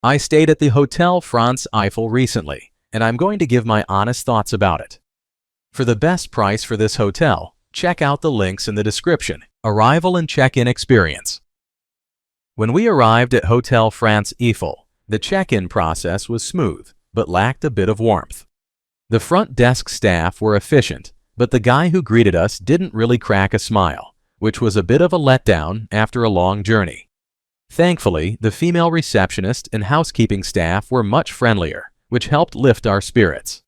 I stayed at the Hôtel France Eiffel recently, and I'm going to give my honest thoughts about it. For the best price for this hotel, check out the links in the description. Arrival and check-in experience. When we arrived at Hôtel France Eiffel, the check-in process was smooth, but lacked a bit of warmth. The front desk staff were efficient, but the guy who greeted us didn't really crack a smile, which was a bit of a letdown after a long journey. Thankfully, the female receptionist and housekeeping staff were much friendlier, which helped lift our spirits.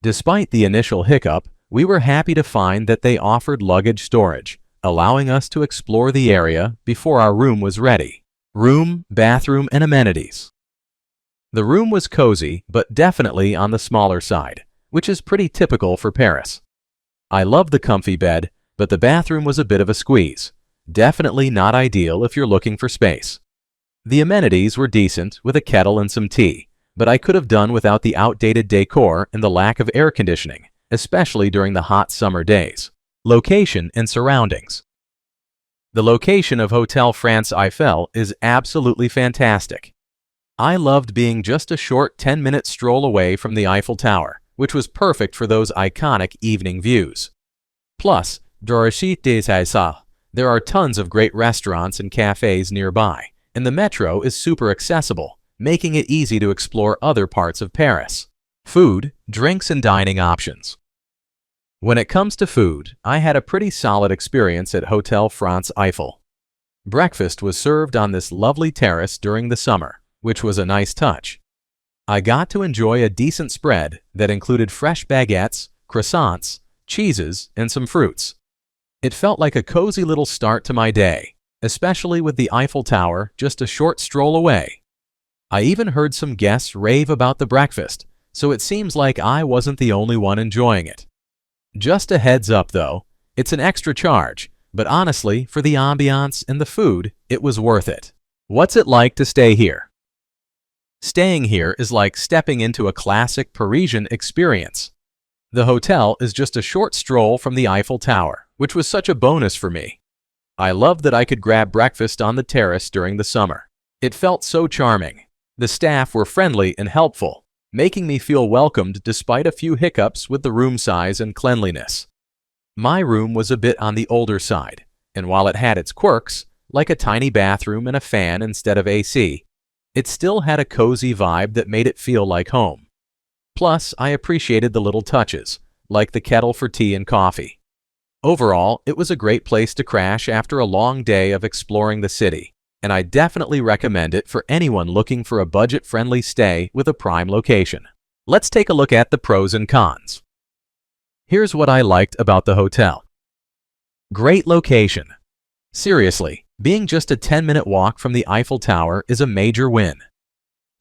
Despite the initial hiccup, we were happy to find that they offered luggage storage, allowing us to explore the area before our room was ready. Room, bathroom, and amenities. The room was cozy, but definitely on the smaller side, which is pretty typical for Paris. I loved the comfy bed, but the bathroom was a bit of a squeeze. Definitely not ideal if you're looking for space. The amenities were decent with a kettle and some tea, but I could have done without the outdated decor and the lack of air conditioning, especially during the hot summer days. Location and surroundings. The location of Hôtel France Eiffel is absolutely fantastic. I loved being just a short 10-minute stroll away from the Eiffel Tower, which was perfect for those iconic evening views. Plus, there are tons of great restaurants and cafes nearby, and the metro is super accessible, making it easy to explore other parts of Paris. Food, drinks, and dining options. When it comes to food, I had a pretty solid experience at Hôtel France Eiffel. Breakfast was served on this lovely terrace during the summer, which was a nice touch. I got to enjoy a decent spread that included fresh baguettes, croissants, cheeses, and some fruits. It felt like a cozy little start to my day, especially with the Eiffel Tower just a short stroll away. I even heard some guests rave about the breakfast, so it seems like I wasn't the only one enjoying it. Just a heads up though, it's an extra charge, but honestly, for the ambiance and the food, it was worth it. What's it like to stay here? Staying here is like stepping into a classic Parisian experience. The hotel is just a short stroll from the Eiffel Tower, which was such a bonus for me. I loved that I could grab breakfast on the terrace during the summer. It felt so charming. The staff were friendly and helpful, making me feel welcomed despite a few hiccups with the room size and cleanliness. My room was a bit on the older side, and while it had its quirks, like a tiny bathroom and a fan instead of AC, it still had a cozy vibe that made it feel like home. Plus, I appreciated the little touches, like the kettle for tea and coffee. Overall, it was a great place to crash after a long day of exploring the city, and I definitely recommend it for anyone looking for a budget-friendly stay with a prime location. Let's take a look at the pros and cons. Here's what I liked about the hotel. Great location. Seriously, being just a 10-minute walk from the Eiffel Tower is a major win.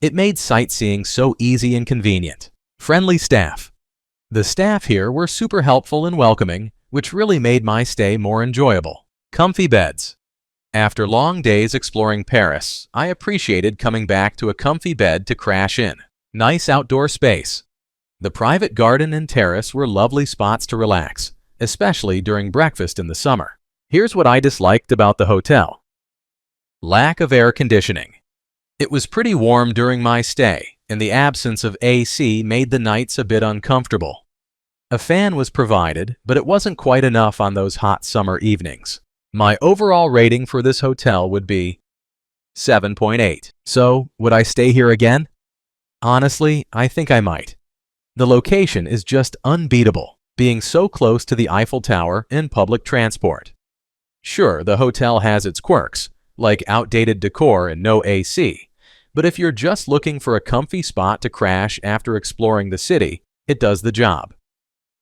It made sightseeing so easy and convenient. Friendly staff. The staff here were super helpful and welcoming, which really made my stay more enjoyable. Comfy beds. After long days exploring Paris, I appreciated coming back to a comfy bed to crash in. Nice outdoor space. The private garden and terrace were lovely spots to relax, especially during breakfast in the summer. Here's what I disliked about the hotel. Lack of air conditioning. It was pretty warm during my stay, and the absence of AC made the nights a bit uncomfortable. A fan was provided, but it wasn't quite enough on those hot summer evenings. My overall rating for this hotel would be 7.8. So, would I stay here again? Honestly, I think I might. The location is just unbeatable, being so close to the Eiffel Tower and public transport. Sure, the hotel has its quirks, like outdated decor and no AC, but if you're just looking for a comfy spot to crash after exploring the city, it does the job.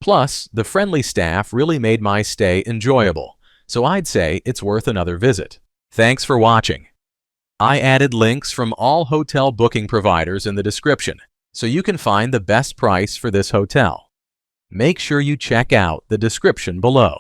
Plus, the friendly staff really made my stay enjoyable, so I'd say it's worth another visit. Thanks for watching. I added links from all hotel booking providers in the description, so you can find the best price for this hotel. Make sure you check out the description below.